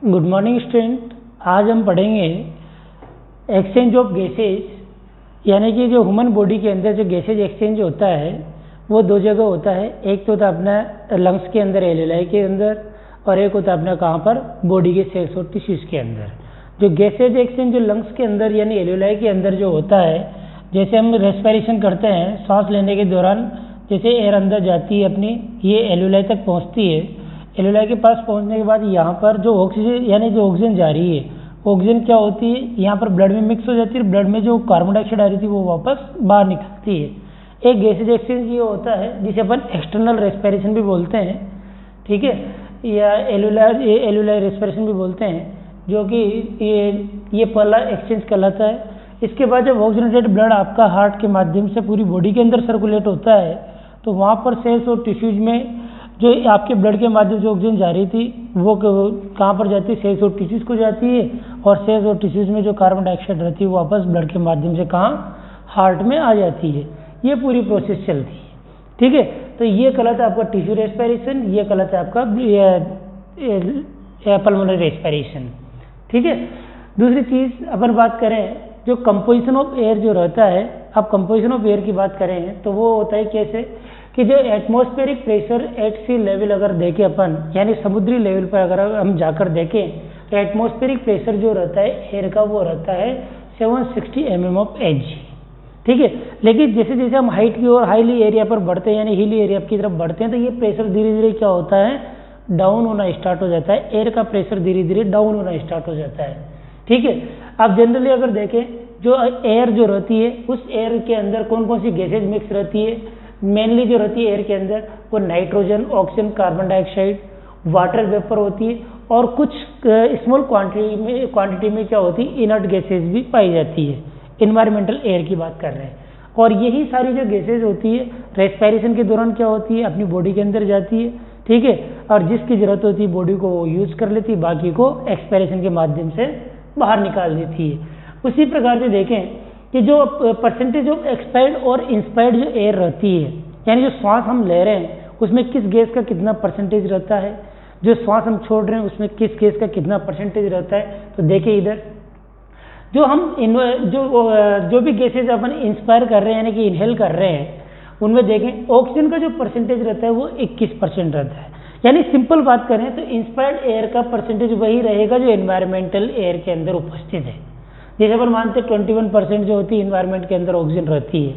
Good morning student. आज हम पढ़ेंगे एक्सचेंज ऑफ गैसेज, यानी कि जो ह्यूमन बॉडी के अंदर जो गैसेज एक्सचेंज होता है वो दो जगह होता है। एक तो होता है अपना लंग्स के अंदर, एलुलाई के अंदर, और एक होता है अपना कहाँ पर, बॉडी के सेल्स और टिश्यूज के अंदर। जो गैसेज एक्सचेंज जो लंग्स के अंदर यानी एलुलाई के अंदर जो होता है, जैसे हम रेस्पिरेशन करते हैं, सांस लेने के दौरान जैसे एयर अंदर जाती है अपनी, ये एलुलाई तक पहुँचती है। एलुलाई के पास पहुंचने के बाद यहाँ पर जो ऑक्सीजन यानी जो ऑक्सीजन जा रही है, ऑक्सीजन क्या होती है, यहाँ पर ब्लड में मिक्स हो जाती है। ब्लड में जो कार्बन डाइऑक्साइड आ रही थी वो वापस बाहर निकलती है। एक गैसेज एक्सचेंज ये होता है जिसे अपन एक्सटर्नल रेस्पिरेशन भी बोलते हैं, ठीक है, या एलुलर रेस्पिरेशन भी बोलते हैं, जो कि ये पहला एक्सचेंज कहलाता है। इसके बाद जब ऑक्सीजनेटेड ब्लड आपका हार्ट के माध्यम से पूरी बॉडी के अंदर सर्कुलेट होता है, तो वहाँ पर सेल्स और टिश्यूज में जो आपके ब्लड के माध्यम से ऑक्सीजन जा रही थी वो कहाँ पर जाती है, सेल्स और टिश्यूज को जाती है, और सेल्स और टिश्यूज में जो कार्बन डाइऑक्साइड रहती है वो वापस ब्लड के माध्यम से कहाँ, हार्ट में आ जाती है। ये पूरी प्रोसेस चलती है, ठीक है। तो ये कहलाता है आपका टिश्यू रेस्पिरेशन, ये कहलाता है आपका पल्मोनरी रेस्पिरेशन, ठीक है। दूसरी चीज़ अपन बात करें, जो कंपोजिशन ऑफ एयर जो रहता है, अब कंपोजिशन ऑफ एयर की बात करें तो वो होता है कैसे कि जो atmospheric pressure at sea level अगर देखें अपन, यानी समुद्री लेवल पर अगर हम जाकर देखें तो एटमॉस्फेरिक प्रेशर जो रहता है एयर का वो रहता है 760 mm ऑफ एच, ठीक है। लेकिन जैसे जैसे हम हाइट की ओर हाईली एरिया पर बढ़ते हैं, यानी हिली एरिया की तरफ बढ़ते हैं, तो ये प्रेशर धीरे धीरे क्या होता है, डाउन होना स्टार्ट हो जाता है। एयर का प्रेशर धीरे धीरे डाउन होना स्टार्ट हो जाता है, ठीक है। अब जनरली अगर देखें जो एयर जो रहती है, उस एयर के अंदर कौन कौन सी गैसेज मिक्स रहती है, मेनली जो रहती है एयर के अंदर वो nitrogen, oxygen, carbon dioxide, water vapour होती है, और कुछ स्मॉल क्वांटिटी में क्या होती है, इनर्ट गैसेज भी पाई जाती है। इन्वायरमेंटल एयर की बात कर रहे हैं। और यही सारी जो गैसेज होती है रेस्पिरेशन के दौरान क्या होती है, अपनी बॉडी के अंदर जाती है, ठीक है, और जिसकी जरूरत होती है बॉडी को वो यूज कर लेती है, बाकी को एक्सपिरेशन के माध्यम से बाहर निकाल देती है। उसी प्रकार से देखें कि जो परसेंटेज ऑफ एक्सपायर्ड और इंस्पायर्ड जो एयर रहती है, यानी जो श्वास हम ले रहे हैं उसमें किस गैस का कितना परसेंटेज रहता है, जो श्वास हम छोड़ रहे हैं उसमें किस गैस का कितना परसेंटेज रहता है। तो देखिए इधर जो हम जो भी गैसेज अपन इंस्पायर कर रहे हैं यानी कि इनहेल कर रहे हैं, उनमें देखें ऑक्सीजन का जो परसेंटेज रहता है वो 21% रहता है। यानी सिंपल बात करें तो इंस्पायर्ड एयर का परसेंटेज वही रहेगा जो एनवायरमेंटल एयर के अंदर उपस्थित है। जैसे अपन मानते हैं 21% जो होती है इन्वायरमेंट के अंदर ऑक्सीजन रहती है,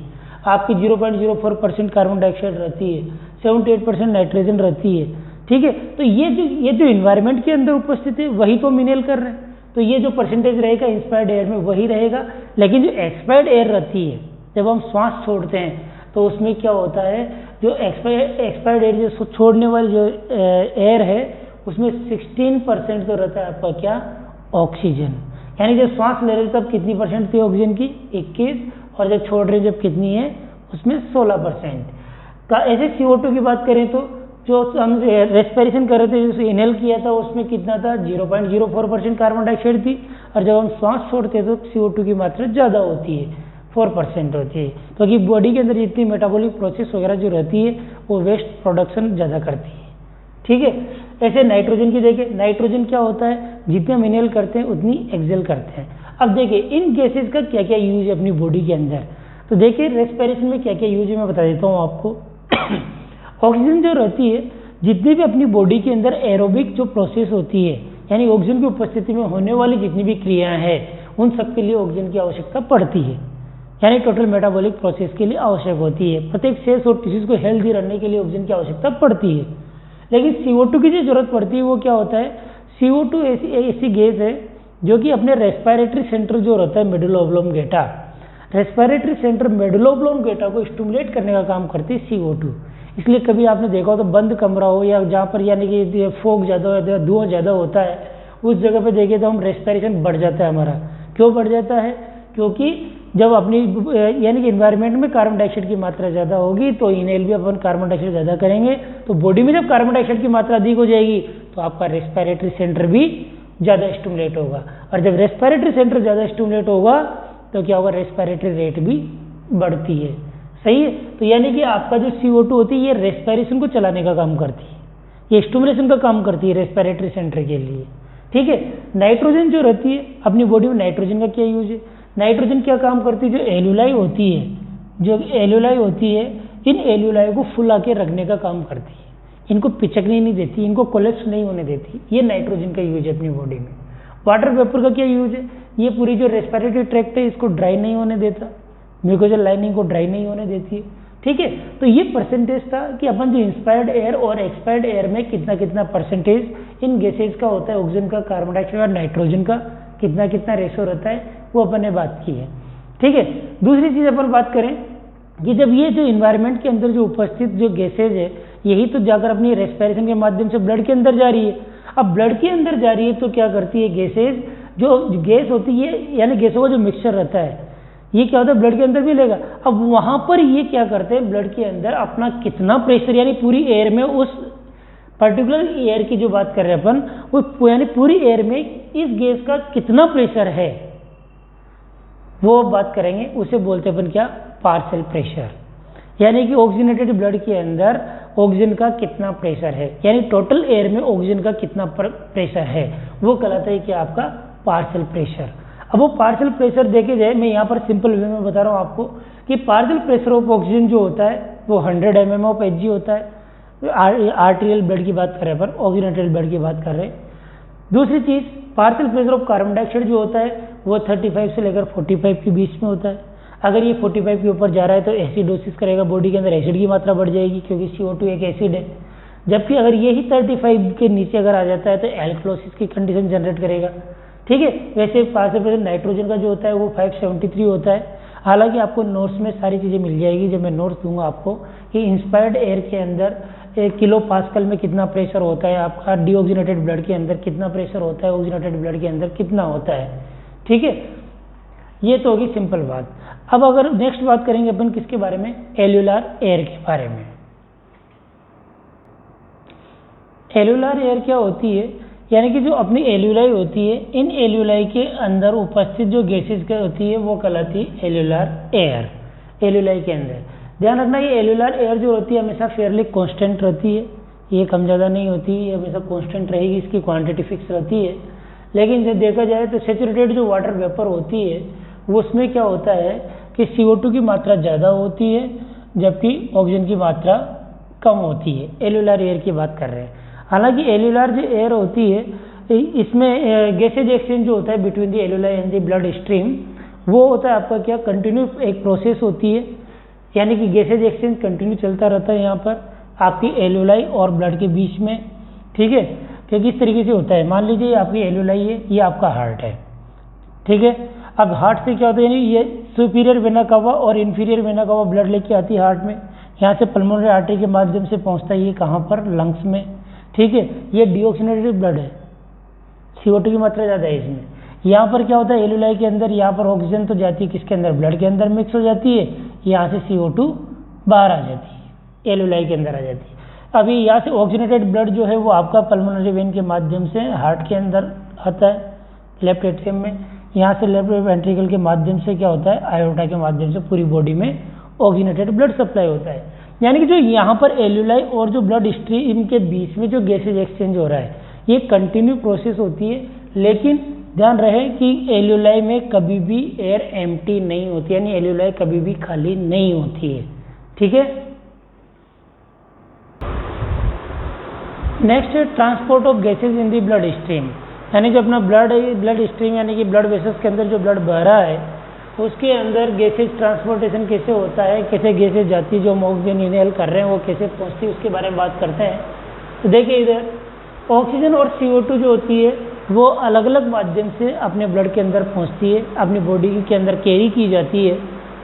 आपकी 0.04% कार्बन डाइऑक्साइड रहती है, 78% नाइट्रोजन रहती है, ठीक है। तो ये जो इन्वायरमेंट के अंदर उपस्थित है वही तो हम इनहेल कर रहे हैं, तो ये जो परसेंटेज रहेगा इंस्पायर्ड एयर में वही रहेगा। लेकिन जो एक्सपायर्ड एयर रहती है, जब हम श्वास छोड़ते हैं तो उसमें क्या होता है, जो एक्सपायर्ड एयर जो छोड़ने वाली जो एयर है उसमें 16% तो रहता है आपका क्या, ऑक्सीजन। यानी जब श्वास ले रहे तब कितनी परसेंट थी ऑक्सीजन की, 21, और जब छोड़ रहे जब कितनी है उसमें 16%। ऐसे CO2 की बात करें तो जो हम रेस्पिरेशन कर रहे थे, जो इनहेल किया था उसमें कितना था, 0.04% कार्बन डाइऑक्साइड थी, और जब हम श्वास छोड़ते हैं तो CO2 की मात्रा ज़्यादा होती है, 4% होती है, क्योंकि बॉडी के अंदर जितनी मेटाबॉलिक प्रोसेस वगैरह जो रहती है वो वेस्ट प्रोडक्शन ज़्यादा करती है, ठीक है। ऐसे नाइट्रोजन की देखिए, नाइट्रोजन क्या होता है, जितने हम इनहेल करते हैं उतनी एक्सेल करते हैं। अब देखिए इन गैसेज का क्या क्या यूज है अपनी बॉडी के अंदर, तो देखिए रेस्पिरेशन में क्या क्या यूज है मैं बता देता हूँ आपको। ऑक्सीजन जो रहती है, जितनी भी अपनी बॉडी के अंदर एरोबिक जो प्रोसेस होती है, यानी ऑक्सीजन की उपस्थिति में होने वाली जितनी भी क्रियाएं हैं उन सबके लिए ऑक्सीजन की आवश्यकता पड़ती है, यानी टोटल मेटाबॉलिक प्रोसेस के लिए आवश्यक होती है। प्रत्येक सेल्स और टिश्यूज को हेल्दी रखने के लिए ऑक्सीजन की आवश्यकता पड़ती है। लेकिन CO2 की जो जरूरत पड़ती है वो क्या होता है, CO2 ऐसी गैस है जो कि अपने रेस्पिरेटरी सेंटर जो रहता है medulla oblongata, respiratory centre medulla oblongata को स्टिमुलेट करने का काम करती है CO2। इसलिए कभी आपने देखा हो तो बंद कमरा हो या जहाँ पर यानी कि फोग ज़्यादा होता है, धुआं ज़्यादा होता है, उस जगह पे देखें तो हम रेस्पिरेशन बढ़ जाता है हमारा। क्यों बढ़ जाता है, क्योंकि जब अपनी यानी कि इन्वायरमेंट में कार्बन डाइऑक्साइड की मात्रा ज़्यादा होगी तो इनहेल भी अपन कार्बन डाइऑक्साइड ज़्यादा करेंगे, तो बॉडी में जब कार्बन डाइऑक्साइड की मात्रा अधिक हो जाएगी तो आपका रेस्पिरेटरी सेंटर भी ज़्यादा स्टिमुलेट होगा, और जब रेस्पिरेटरी सेंटर ज़्यादा स्टिमुलेट होगा तो क्या होगा, रेस्पिरेटरी रेट भी बढ़ती है, सही है। तो यानी कि आपका जो CO2 होती है ये रेस्पिरेशन को चलाने का काम करती है, ये स्टिमुलेशन का काम करती है रेस्पिरेटरी सेंटर के लिए, ठीक है। नाइट्रोजन जो रहती है अपनी बॉडी में, नाइट्रोजन का क्या यूज है, नाइट्रोजन क्या काम करती है, जो एल्यूलाई होती है, इन एल्यूलाई को फुला के रखने का काम करती है, इनको पिचकने नहीं देती, इनको कोलेप्स नहीं होने देती। ये नाइट्रोजन का यूज है अपनी बॉडी में। वाटर वेपर का क्या यूज है, ये पूरी जो रेस्पिरेटरी ट्रैक्ट है इसको ड्राई नहीं होने देता, म्यूकोजल लाइनिंग को ड्राई नहीं होने देती है, ठीक है। तो ये परसेंटेज था कि अपन जो इंस्पायर्ड एयर और एक्सपायर्ड एयर में कितना कितना परसेंटेज इन गैसेज का होता है, ऑक्सीजन का, कार्बन डाइऑक्साइड और नाइट्रोजन का कितना कितना रेशो रहता है, वो अपन ने बात की है, ठीक है। दूसरी चीज अपन बात करें कि जब ये जो इन्वायरमेंट के अंदर जो उपस्थित जो गैसेज है, यही तो जाकर अपनी रेस्पिरेशन के माध्यम से ब्लड के अंदर जा रही है। अब ब्लड के अंदर जा रही है तो क्या करती है, गैसेज जो गैस होती है, यानी गैसों का जो मिक्सचर रहता है, ये क्या होता है ब्लड के अंदर भी लेगा। अब वहां पर ये क्या करते हैं, ब्लड के अंदर अपना कितना प्रेशर, यानी पूरी एयर में, उस पर्टिकुलर एयर की जो बात कर रहे हैं अपन, वो यानी पूरी एयर में इस गैस का कितना प्रेशर है, वो बात करेंगे। उसे बोलते हैं अपन क्या, पार्शियल प्रेशर, यानी कि ऑक्सीजनेटेड ब्लड के अंदर ऑक्सीजन का कितना प्रेशर है, यानी टोटल एयर में ऑक्सीजन का कितना प्रेशर है, वो कहलाता है कि आपका पार्शियल प्रेशर। अब वो पार्शियल प्रेशर देखे जाए, मैं यहाँ पर सिंपल वे में बता रहा हूँ आपको कि पार्शियल प्रेशर ऑफ ऑक्सीजन जो होता है वो 100 mm ऑफ Hg होता है। आर्टेरियल ब्लड की बात कर रहे हैं पर ऑक्सीजनेटेड ब्लड की बात कर रहे हैं। दूसरी चीज, partial pressure of carbon dioxide जो होता है वो 35 से लेकर 45 के बीच में होता है। अगर ये 45 के ऊपर जा रहा है तो एसिडोसिस करेगा, बॉडी के अंदर एसिड की मात्रा बढ़ जाएगी क्योंकि CO2 एक एसिड है। जबकि अगर यही 35 के नीचे अगर आ जाता है तो एल्कलोसिस की कंडीशन जनरेट करेगा, ठीक है। वैसे पार्शियल प्रेशर नाइट्रोजन का जो होता है वो 573 होता है। हालांकि आपको नोट्स में सारी चीज़ें मिल जाएगी, जब मैं नोट्स दूंगा आपको कि इंस्पायर्ड एयर के अंदर 1 किलो पास्कल में कितना प्रेशर होता है, आपका डीऑक्सीजनेटेड ब्लड के अंदर कितना प्रेशर होता है, ऑक्सीजनेटेड ब्लड के अंदर कितना होता है, ठीक है। ये तो होगी सिंपल बात। अब अगर नेक्स्ट बात करेंगे अपन किसके बारे में, एल्यूलर एयर के बारे में। एल्यूलर एयर क्या होती है, यानी कि जो अपनी एल्यूलाई होती है, इन एल्यूलाई के अंदर उपस्थित जो गैसेज होती है वो कहलाती है एल्यूलर एयर। एल्यूलाई के अंदर ध्यान रखना, ये एल्यूलर एयर जो होती है हमेशा फेयरली कांस्टेंट रहती है, ये कम ज़्यादा नहीं होती, ये हमेशा कांस्टेंट रहेगी, इसकी क्वांटिटी फिक्स रहती है। लेकिन जब देखा जाए तो सैचुरेटेड जो वाटर वेपर होती है उसमें क्या होता है कि CO2 की मात्रा ज़्यादा होती है जबकि ऑक्सीजन की मात्रा कम होती है। एल्यूलर एयर की बात कर रहे हैं। हालांकि एल्यूलर जो एयर होती है इसमें गैसेज एक्सचेंज जो होता है between the एल्यूलाई and the blood stream, वो होता है आपका क्या, कंटिन्यू एक प्रोसेस होती है, यानी कि गैसेज एक्सचेंज कंटिन्यू चलता रहता है यहाँ पर आपकी एल्यूलाई और ब्लड के बीच में, ठीक है। क्योंकि इस तरीके से होता है, मान लीजिए आपकी एल्यूलाई है, ये आपका हार्ट है, ठीक है। अब हार्ट से क्या होता है, यानी ये सुपीरियर वेना कावा और इन्फीरियर वेना कावा ब्लड लेके आती है हार्ट में, यहाँ से पल्मोनरी आर्टरी के माध्यम से पहुँचता है ये कहाँ पर, लंग्स में, ठीक है। ये डीऑक्सीजनेटेड ब्लड है, CO2 की मात्रा ज़्यादा है इसमें। यहाँ पर क्या होता है, एल्यूलाई के अंदर यहाँ पर ऑक्सीजन तो जाती है किसके अंदर, ब्लड के अंदर मिक्स हो जाती है, यहाँ से CO2 बाहर आ जाती है, एल्यूलाई के अंदर आ जाती है। अभी यहाँ से ऑक्सीजनेटेड ब्लड जो है वो आपका पल्मोनरी वेन के माध्यम से हार्ट के अंदर आता है, लेफ्ट एट्रियम में, यहाँ से लेफ्ट वेंट्रिकल के माध्यम से क्या होता है, आयोटा के माध्यम से पूरी बॉडी में ऑक्सीजनेटेड ब्लड सप्लाई होता है। यानी कि जो यहाँ पर एल्यूलाई और जो ब्लड स्ट्रीम के बीच में जो गैसेज एक्सचेंज हो रहा है ये कंटिन्यू प्रोसेस होती है, लेकिन ध्यान रहे कि एल्यूलाई में कभी भी एयर एम्प्टी नहीं होती, यानी एल्यूलाई कभी भी खाली नहीं होती है, ठीक है। नेक्स्ट है transport of gases in the blood stream, यानी जो अपना ब्लड स्ट्रीम यानी कि ब्लड वेसल्स के अंदर जो ब्लड बह रहा है उसके अंदर गैसेज ट्रांसपोर्टेशन कैसे होता है, कैसे गैसेज जाती है, जो हम ऑक्सीजन इनहेल कर रहे हैं वो कैसे पहुँचती है, उसके बारे में बात करते हैं। तो देखिए इधर ऑक्सीजन और CO2 जो होती है वो अलग अलग माध्यम से अपने ब्लड के अंदर पहुँचती है, अपनी बॉडी के अंदर कैरी की जाती है।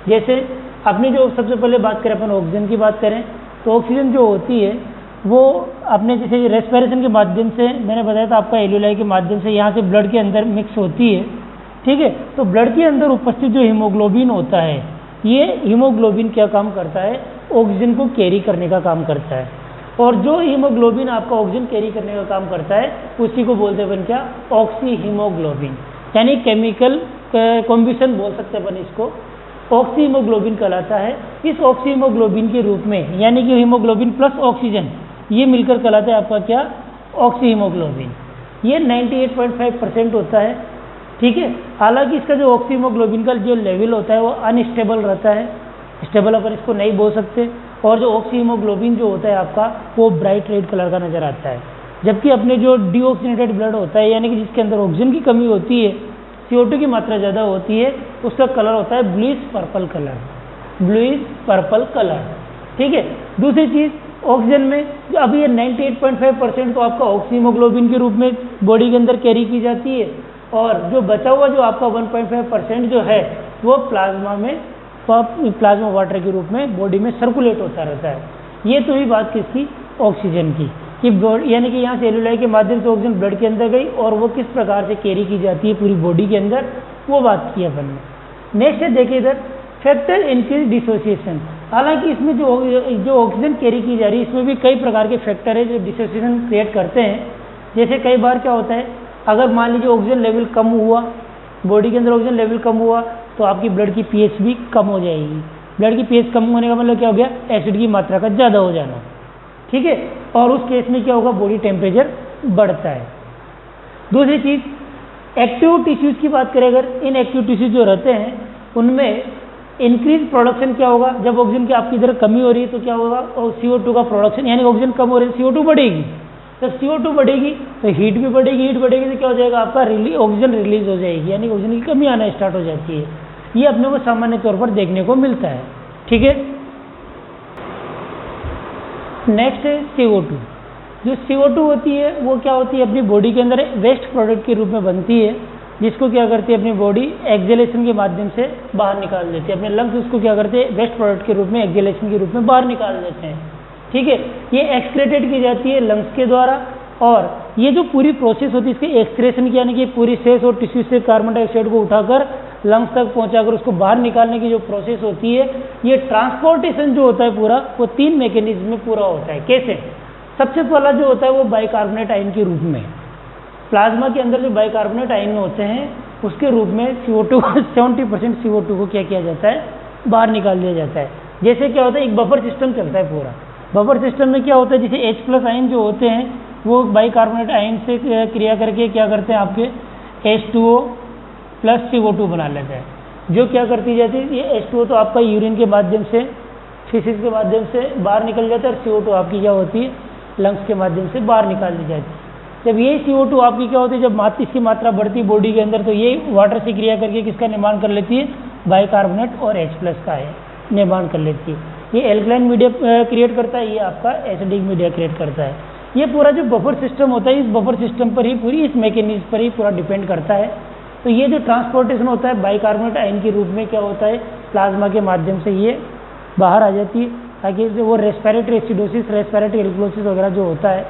जैसे अपनी जो सबसे पहले बात करें अपन ऑक्सीजन की बात करें तो ऑक्सीजन जो होती है वो अपने जैसे रेस्पिरेशन के माध्यम से, मैंने बताया था आपका एल्यूलाई के माध्यम से यहाँ से ब्लड के अंदर मिक्स होती है, ठीक है। तो ब्लड के अंदर उपस्थित जो हीमोग्लोबिन होता है, ये हीमोग्लोबिन क्या काम करता है, ऑक्सीजन को कैरी करने का काम करता है। और जो हीमोग्लोबिन आपका ऑक्सीजन कैरी करने का काम करता है उसी को बोलते हैं अपन क्या, ऑक्सी हीमोग्लोबिन, यानी केमिकल कॉम्बिनेशन बोल सकते हैं अपन इसको, ऑक्सी हीमोग्लोबिन कहलाता है। इस ऑक्सी हीमोग्लोबिन के रूप में, यानी कि हीमोग्लोबिन प्लस ऑक्सीजन ये मिलकर कहलाता है आपका क्या, ऑक्सी हीमोग्लोबिन। ये 98.5% होता है, ठीक है। हालांकि इसका जो ऑक्सी हीमोग्लोबिन का जो लेवल होता है वो अनस्टेबल रहता है, स्टेबल अपन इसको नहीं बोल सकते। और जो ऑक्सी हीमोग्लोबिन जो होता है आपका वो ब्राइट रेड कलर का नज़र आता है। जबकि अपने जो डीऑक्सीनेटेड ब्लड होता है, यानी कि जिसके अंदर ऑक्सीजन की कमी होती है, CO2 की मात्रा ज़्यादा होती है, उसका कलर होता है bluish purple colour, bluish purple colour, ठीक है। दूसरी चीज़, ऑक्सीजन में जो अभी ये 98.5% तो आपका ऑक्सी हीमोग्लोबिन के रूप में बॉडी के अंदर कैरी की जाती है, और जो बचा हुआ जो आपका 1.5% जो है वो प्लाज्मा वाटर के रूप में बॉडी में सर्कुलेट होता रहता है। ये तो ही बात किसकी, ऑक्सीजन की, कि यानी कि यहाँ सेलुलाई के माध्यम से ऑक्सीजन ब्लड के अंदर गई और वो किस प्रकार से कैरी की जाती है पूरी बॉडी के अंदर, वो बात की अपन ने। नेक्स्ट है देखिए इधर, फैक्टर इंक्रीज डिसोसिएशन। हालांकि इसमें जो ऑक्सीजन कैरी की जा रही है इसमें भी कई प्रकार के फैक्टर है जो डिसोसिएशन क्रिएट करते हैं। जैसे कई बार क्या होता है, अगर मान लीजिए ऑक्सीजन लेवल कम हुआ, बॉडी के अंदर ऑक्सीजन लेवल कम हुआ तो आपकी ब्लड की पीएच भी कम हो जाएगी। ब्लड की पीएच कम होने का मतलब क्या हो गया, एसिड की मात्रा का ज़्यादा हो जाना, ठीक है। और उस केस में क्या होगा, बॉडी टेम्परेचर बढ़ता है। दूसरी चीज़, एक्टिव टिश्यूज़ की बात करें अगर, इन एक्टिव टिश्यूज जो रहते हैं उनमें इंक्रीज प्रोडक्शन क्या होगा, जब ऑक्सीजन की आपकी इधर कमी हो रही है तो क्या होगा, और CO2 का प्रोडक्शन, यानी ऑक्सीजन कम हो रही है CO2 बढ़ेगी। जब CO2 बढ़ेगी तो हीट भी बढ़ेगी, हीट बढ़ेगी तो क्या हो जाएगा आपका ऑक्सीजन रिलीज हो जाएगी, यानी ऑक्सीजन की कमी आना स्टार्ट हो जाती है। ये अपने को सामान्य तौर पर देखने को मिलता है, ठीक है। नेक्स्ट है CO2। जो CO2 होती है वो क्या होती है, अपनी बॉडी के अंदर वेस्ट प्रोडक्ट के रूप में बनती है, जिसको क्या करती है अपनी बॉडी एक्सहेलेशन के माध्यम से बाहर निकाल देती है। अपने लंग्स उसको क्या करते हैं, वेस्ट प्रोडक्ट के रूप में, एक्सहेलेशन के रूप में बाहर निकाल देते हैं, ठीक है। ये एक्सक्रेटेड की जाती है लंग्स के द्वारा, और ये जो पूरी प्रोसेस होती है इसके एक्सक्रेशन की, यानी कि पूरी सेल्स और टिश्यू से कार्बन डाइऑक्साइड को उठाकर लंग्स तक पहुंचाकर उसको बाहर निकालने की जो प्रोसेस होती है, ये ट्रांसपोर्टेशन जो होता है पूरा वो 3 मैकेनिज्म में पूरा होता है। कैसे, सबसे पहला जो होता है वो बाइकार्बोनेट आयन के रूप में, प्लाज्मा के अंदर जो बाइकार्बोनेट आयन होते हैं उसके रूप में CO2 को 70% CO2 को क्या किया जाता है, बाहर निकाल दिया जाता है। जैसे क्या होता है, एक बफर सिस्टम चलता है पूरा। बफर सिस्टम में क्या होता है, जैसे H+ आयन जो होते हैं वो बाइकार्बोनेट आयन से क्रिया करके क्या करते हैं, आपके H2O + CO2 बना लेते हैं। जो क्या करती जाती है, ये H2O तो आपका यूरिन के माध्यम से, फीसिस के माध्यम से बाहर निकल जाता है, और CO2 आपकी क्या होती है, लंग्स के माध्यम से बाहर निकाल दी जाती है। जब ये CO2 आपकी क्या होती है, जब इसकी मात्रा बढ़ती है बॉडी के अंदर, तो ये वाटर से क्रिया करके किसका निर्माण कर लेती है, बाइकार्बोनेट और H+ का है निर्माण कर लेती है। ये एल्कलाइन मीडिया क्रिएट करता है, ये आपका एसिडिक मीडिया क्रिएट करता है। ये पूरा जो बफर सिस्टम होता है, इस बफर सिस्टम पर ही पूरी, इस मैकेनिज्म पर ही पूरा डिपेंड करता है। तो ये जो ट्रांसपोर्टेशन होता है बाइकार्बोनेट आयन के रूप में क्या होता है, प्लाज्मा के माध्यम से ये बाहर आ जाती है, ताकि वो रेस्पिरेटरी एसिडोसिस, रेस्पिरेटरी एल्कलोसिस वगैरह जो होता है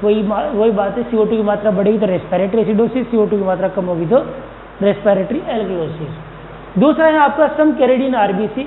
वही बात है। CO2 की मात्रा बढ़ेगी तो रेस्पिरेटरी एसिडोसिस, CO2 की मात्रा कम होगी तो रेस्पिरेटरी एल्कलोसिस। दूसरा है आपका सम कैरिड इन RBC,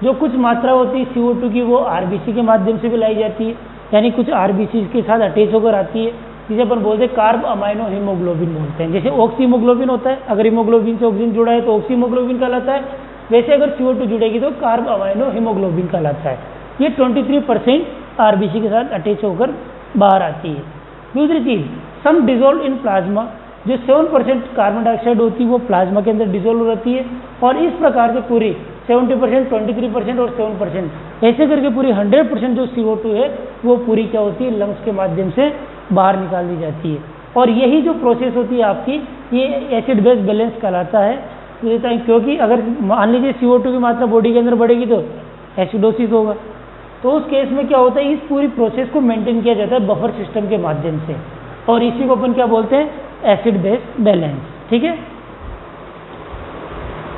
जो कुछ मात्रा होती है CO2 की वो RBC के माध्यम से भी लाई जाती है, यानी कुछ RBC के साथ अटैच होकर आती है, जिसे अपन बोलते हैं कार्ब अमाइनो हीमोग्लोबिन बोलते हैं। जैसे ऑक्सी हीमोग्लोबिन होता है, अगर हीमोग्लोबिन से ऑक्सीजन जुड़ा है तो ऑक्सी हीमोग्लोबिन कहलाता है, वैसे अगर CO2 जुड़ेगी तो कार्ब अमाइनो हीमोग्लोबिन कहलाता है। ये 23% RBC के साथ अटैच होकर बाहर आती है। दूसरी चीज़, सम डिजोल्व इन प्लाज्मा, जो 7% कार्बन डाइऑक्साइड होती है वो प्लाज्मा के अंदर डिजोल्व रहती है, और इस प्रकार से पूरी 70%, 23% और 7% ऐसे करके पूरी 100% जो CO2 है वो पूरी क्या होती है, लंग्स के माध्यम से बाहर निकाल दी जाती है। और यही जो प्रोसेस होती है आपकी, ये एसिड बेस बैलेंस कहलाता है। क्योंकि अगर मान लीजिए CO2 की मात्रा बॉडी के अंदर बढ़ेगी तो एसिडोसिस होगा, तो उस केस में क्या होता है, इस पूरी प्रोसेस को मेंटेन किया जाता है बफर सिस्टम के माध्यम से, और इसी को अपन क्या बोलते हैं, एसिड बेस बैलेंस, ठीक है।